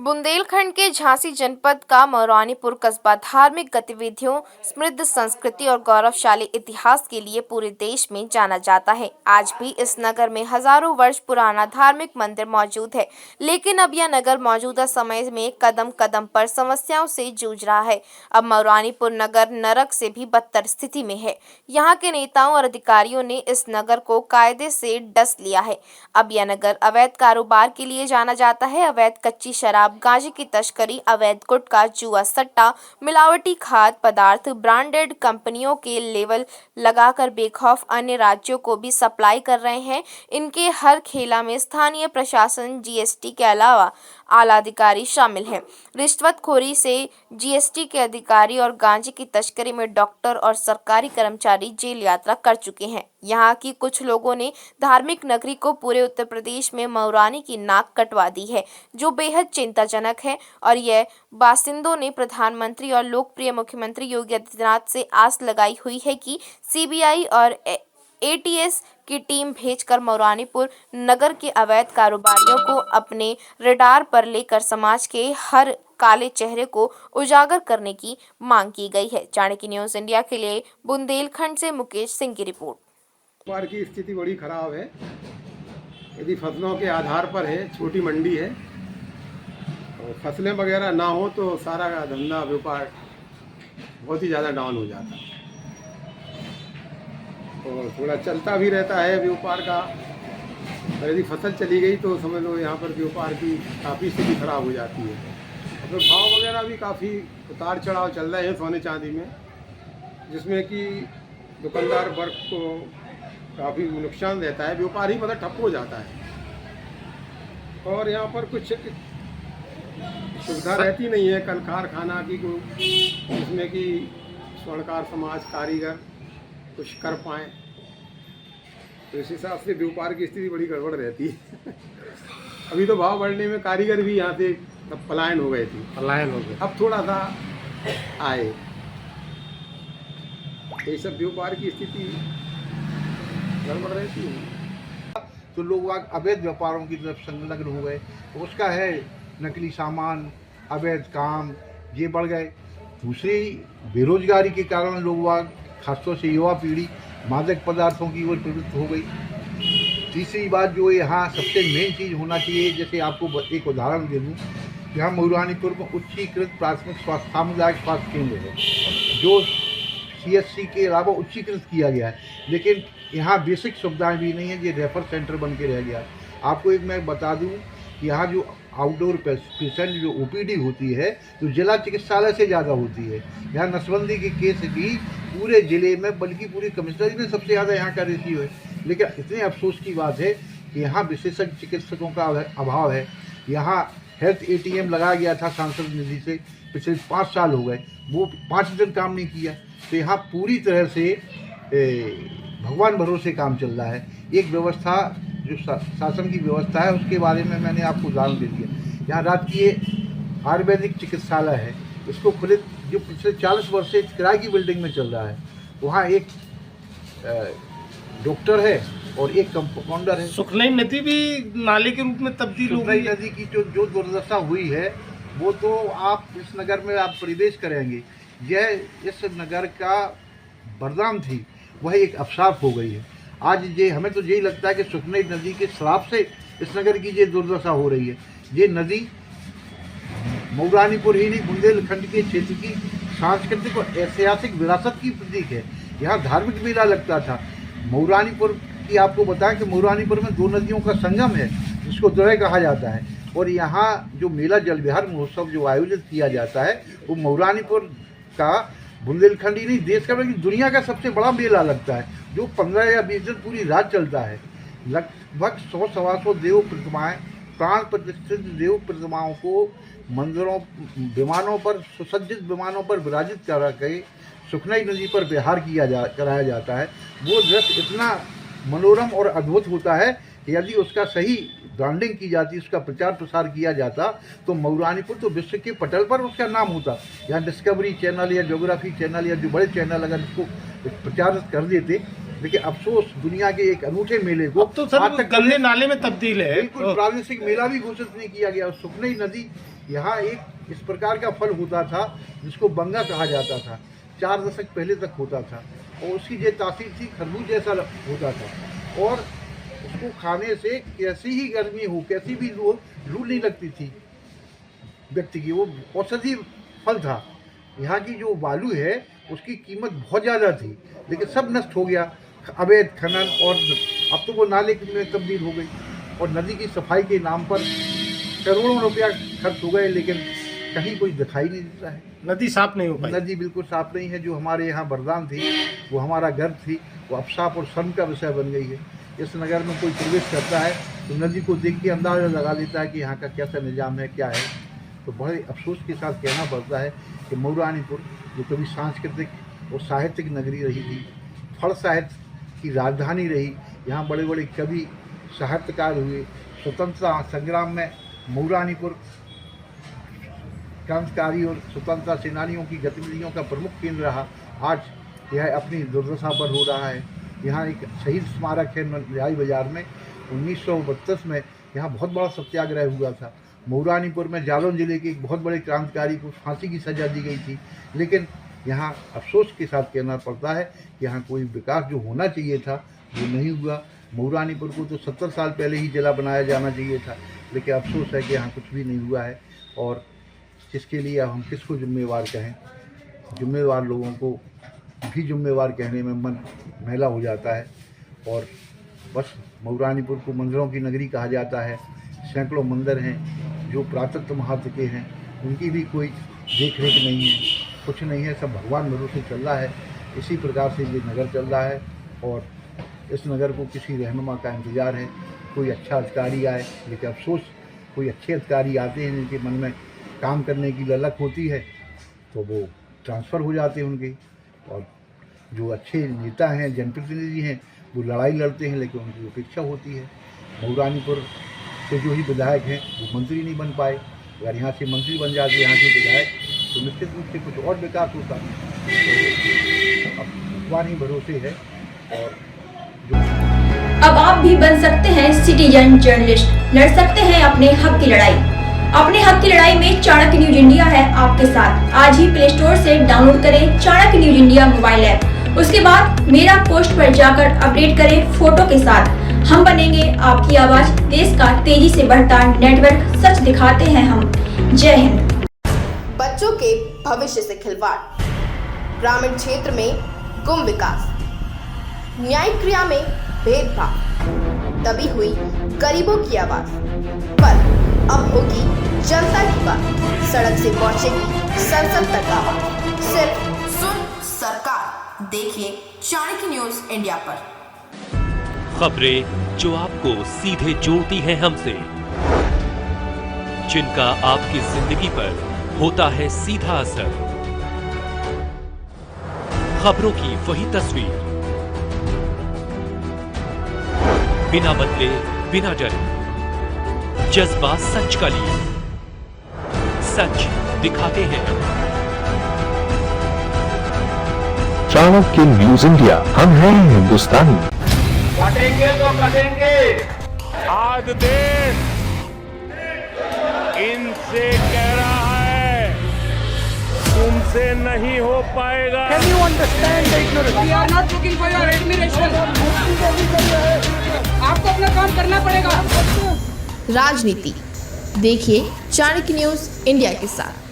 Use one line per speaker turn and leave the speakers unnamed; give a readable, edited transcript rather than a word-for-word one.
बुंदेलखंड के झांसी जनपद का मौरानीपुर कस्बा धार्मिक गतिविधियों, समृद्ध संस्कृति और गौरवशाली इतिहास के लिए पूरे देश में जाना जाता है। आज भी इस नगर में हजारों वर्ष पुराना धार्मिक मंदिर मौजूद है, लेकिन अब यह नगर मौजूदा समय में कदम कदम पर समस्याओं से जूझ रहा है। अब मौरानीपुर नगर नरक से भी बदतर स्थिति में है। यहाँ के नेताओं और अधिकारियों ने इस नगर को कायदे से डस लिया है। अब यह नगर अवैध कारोबार के लिए जाना जाता है। अवैध कच्ची शराब, गांजे की तस्करी, अवैध गुटखा, जुआ सट्टा, मिलावटी खाद्य पदार्थ, ब्रांडेड कंपनियों के लेबल लगाकर बेखौफ अन्य राज्यों को भी सप्लाई कर रहे हैं। इनके हर खेला में स्थानीय प्रशासन, जीएसटी के अलावा आला अधिकारी शामिल हैं। रिश्वतखोरी से जीएसटी के अधिकारी और गांजे की तस्करी में डॉक्टर और सरकारी कर्मचारी जेल यात्रा कर चुके हैं। यहाँ की कुछ लोगों ने धार्मिक नगरी को पूरे उत्तर प्रदेश में मौरानी की नाक कटवा दी है, जो बेहद चिंताजनक है। और यह बासिंदों ने प्रधानमंत्री और लोकप्रिय मुख्यमंत्री योगी आदित्यनाथ से आस लगाई हुई है कि सीबीआई और एटीएस की टीम भेजकर मौरानीपुर नगर के अवैध कारोबारियों को अपने रडार पर लेकर समाज के हर काले चेहरे को उजागर करने की मांग की गई है। चाणक्य न्यूज़ इंडिया के लिए बुंदेलखंड से मुकेश सिंह की रिपोर्ट।
व्यापार की स्थिति बड़ी खराब है। यदि फसलों के आधार पर है, छोटी मंडी है और फसलें वगैरह ना हो तो सारा धंधा व्यापार बहुत ही ज़्यादा डाउन हो जाता है और थोड़ा चलता भी रहता है व्यापार का। और यदि फसल चली गई तो समझ लो यहाँ पर व्यापार की काफ़ी स्थिति खराब हो जाती है। और फिर भाव वगैरह भी काफ़ी उतार चढ़ाव चल रहे हैं सोने चांदी में, जिसमें कि दुकानदार वर्ग को काफ़ी नुकसान रहता है। व्यापार ही मतलब ठप हो जाता है और यहाँ पर कुछ सुविधा रहती नहीं है कल कारखाना की, जिसमें कि स्वर्णकार समाज, कारीगर कुछ कर पाएँ। तो इस हिसाब से व्यापार की स्थिति बड़ी गड़बड़ रहती है। अभी तो भाव बढ़ने में कारीगर भी यहाँ से पलायन हो गए थे, अब थोड़ा सा आए। ये सब व्यापार की स्थिति गड़बड़ रहती है।
तो लोग अवैध व्यापारों की तरफ संलग्न हो गए, तो उसका है नकली सामान, अवैध काम, ये बढ़ गए। दूसरी बेरोजगारी के कारण लोग खासतौर से युवा पीढ़ी मादक पदार्थों की ओर प्रवृत्त हो गई। तीसरी बात जो यहाँ सबसे मेन चीज़ होना चाहिए, जैसे आपको एक उदाहरण दे दूँ, यहाँ मौरानीपुर में उच्चीकृत प्राथमिक स्वास्थ्य सामुदायिक स्वास्थ्य केंद्र है, जो सीएससी के अलावा उच्चीकृत किया गया है, लेकिन यहाँ बेसिक सुविधाएं भी नहीं है। ये रेफर सेंटर बन के रह गया। आपको एक मैं बता दूं कि यहाँ जो आउटडोर पेशेंट जो ओपीडी होती है तो जिला चिकित्सालय से ज़्यादा होती है। यहाँ नसबंदी के केस भी पूरे ज़िले में, बल्कि पूरी कमिश्नरी में सबसे ज़्यादा यहाँ का रेशियो है। लेकिन इतने अफसोस की बात है कि यहाँ विशेषज्ञ चिकित्सकों का अभाव है। यहाँ हेल्थ एटीएम लगाया गया था सांसद निधि से, पिछले 5 साल हो गए, वो 5 दिन काम नहीं किया। तो यहाँ पूरी तरह से भगवान भरोसे काम चल रहा है। एक व्यवस्था जो शासन की व्यवस्था है उसके बारे में मैंने आपको उदाहरण दे दिया। यहाँ राजकीय आयुर्वेदिक चिकित्सालय है, इसको खुले जो पिछले 40 वर्ष से किराए की बिल्डिंग में चल रहा है। वहाँ एक डॉक्टर है और एक कंपाउंडर है।
सुखनई नदी भी नाले के रूप में तब्दील हो गई।
नदी की जो दुर्दशा हुई है वो तो आप इस नगर में आप प्रवेश करेंगे, यह इस नगर का वरदान थी, वह एक अवसाप हो गई है। आज ये हमें तो यही लगता है कि सुखनई नदी के श्राप से इस नगर की ये दुर्दशा हो रही है। ये नदी मौरानीपुर ही नहीं, बुंदेलखंड के क्षेत्र की सांस्कृतिक और ऐतिहासिक विरासत की प्रतीक है। यहाँ धार्मिक मेला लगता था। मौरानीपुर की आपको बताएं कि मौरानीपुर में 2 नदियों का संगम है, जिसको द्वय कहा जाता है। और यहाँ जो मेला जल विहार महोत्सव जो आयोजित किया जाता है वो मौरानीपुर का, बुंदेलखंड ही नहीं देश का बल्कि दुनिया का सबसे बड़ा मेला लगता है, जो 15 या 20 दिन पूरी रात चलता है। लगभग 100-125 देव प्रतिमाएँ, प्राण प्रतिष्ठित देव प्रतिमाओं को मंदिरों, विमानों पर, सुसज्जित विमानों पर विराजित करा के सुखनई नदी पर विहार कराया जाता है। वो दृश्य इतना मनोरम और अद्भुत होता है कि यदि उसका सही ब्रांडिंग की जाती, उसका प्रचार प्रसार किया जाता तो मौरानीपुर तो विश्व के पटल पर उसका नाम होता। यहाँ डिस्कवरी चैनल या ज्योग्राफी चैनल या जो बड़े चैनल अगर इसको प्रचार कर देते। लेकिन अफसोस दुनिया के एक अनूठे मेले को
तो सर गंदे नाले में तब्दील है।
बिल्कुल प्रादेशिक मेला भी घोषित नहीं किया गया। सुखनई नदी यहाँ एक इस प्रकार का फल होता था जिसको बंगा कहा जाता था, 4 दशक पहले तक होता था, और उसकी जो तासीर थी खरबूज जैसा होता था, और उसको खाने से कैसी ही गर्मी हो, कैसी भी लू नहीं लगती थी व्यक्ति की, वो औषधि फल था। यहाँ की जो बालू है उसकी कीमत बहुत ज़्यादा थी, लेकिन सब नष्ट हो गया अवैध खनन, और अब तो वो नाले में तब्दील हो गई, और नदी की सफाई के नाम पर करोड़ों रुपया खर्च हो गए, लेकिन कहीं कोई दिखाई नहीं देता है।
नदी साफ नहीं हो पाई।
नदी बिल्कुल साफ नहीं है। जो हमारे यहाँ वरदान थी, वो हमारा गर्व थी, वो अब साफ और शर्म का विषय बन गई है। इस नगर में कोई प्रवेश करता है तो नदी को देख के अंदाज़ा लगा लेता है कि यहाँ का कैसा निज़ाम है, क्या है। तो बड़े अफसोस के साथ कहना पड़ता है कि मऊरानीपुर जो कभी सांस्कृतिक और साहित्यिक नगरी रही थी, फल साहित्य की राजधानी रही, यहाँ बड़े बड़े कवि साहित्यकार हुए, स्वतंत्रता संग्राम में मऊरानीपुर क्रांतिकारी और स्वतंत्रता सेनानियों की गतिविधियों का प्रमुख केंद्र रहा। आज यह अपनी दुर्दशा पर हो रहा है। यहाँ एक शहीद स्मारक है रिहाई बाजार में, 1932 में यहाँ बहुत बड़ा सत्याग्रह हुआ था। मऊरानीपुर में जालौन जिले के एक बहुत बड़े क्रांतिकारी को फांसी की सज़ा दी गई थी, लेकिन यहाँ अफसोस के साथ कहना पड़ता है कि यहाँ कोई विकास जो होना चाहिए था वो नहीं हुआ। मऊरानीपुर को तो 70 साल पहले ही जिला बनाया जाना चाहिए था, लेकिन अफसोस है कि यहाँ कुछ भी नहीं हुआ है, और जिसके लिए अब हम किसको जिम्मेवार कहें। जिम्मेवार लोगों को भी जिम्मेवार कहने में मन मैला हो जाता है। और बस मऊरानीपुर को मंदिरों की नगरी कहा जाता है। सैकड़ों मंदिर हैं जो पुरातत्व महत्व के हैं, उनकी भी कोई देख रेख नहीं है, कुछ नहीं है, सब भगवान भरोसे चल रहा है। इसी प्रकार से ये नगर चल रहा है, और इस नगर को किसी रहनुमा का इंतज़ार है, कोई अच्छा अधिकारी आए। लेकिन अफसोस कोई अच्छे अधिकारी आते हैं जिनके मन में काम करने की ललक होती है तो वो ट्रांसफ़र हो जाते हैं उनके, और जो अच्छे नेता हैं, जनप्रतिनिधि हैं, वो लड़ाई लड़ते हैं, लेकिन उनकी उपेक्षा होती है। मऊरानीपुर के जो ही विधायक हैं वो मंत्री नहीं बन पाए। अगर यहाँ से मंत्री बन जाते यहाँ के विधायक तो निश्चित रूप से कुछ और विकास होता। तो अब भगवान ही भरोसे है। और
अब आप भी बन सकते हैं सिटीजन जर्नलिस्ट, लड़ सकते हैं अपने हक की लड़ाई। अपने हक की लड़ाई में चाणक्य न्यूज इंडिया है आपके साथ। आज ही प्ले स्टोर से डाउनलोड करें Chanakya news India mobile app. उसके बाद मेरा पोस्ट पर जाकर अपडेट करें फोटो के साथ। हम बनेंगे आपकी आवाज, देश का तेजी से बढ़ता नेटवर्क, सच दिखाते हैं हम। जय हिंद।
बच्चों के भविष्य से खिलवाड़, ग्रामीण क्षेत्र में गुम विकास, न्यायिक क्रिया में भेदभाव, दबी हुई गरीबों की आवाज, पर अब होगी जनता की बात। सड़क से पहुंचेगी संसद तक आवाज। सिर्फ सुन सरकार, देखिए चाणक्य न्यूज इंडिया पर।
खबरें जो आपको सीधे जोड़ती हैं हमसे, जिनका आपकी जिंदगी पर होता है सीधा असर। खबरों की वही तस्वीर, बिना बदले बिना डरे, जज्बा सच का लिए, सच दिखाते हैं।
चाणक्य न्यूज इंडिया, हम हैं हिंदुस्तानी।
कटेंगे तो कटेंगे।
आज देश इनसे कह रहा है तुमसे नहीं हो पाएगा।
Can you understand the ignorance?
We are not looking for your admiration. आपको अपना काम करना पड़ेगा।
राजनीति देखिए चाणक्य न्यूज इंडिया के साथ।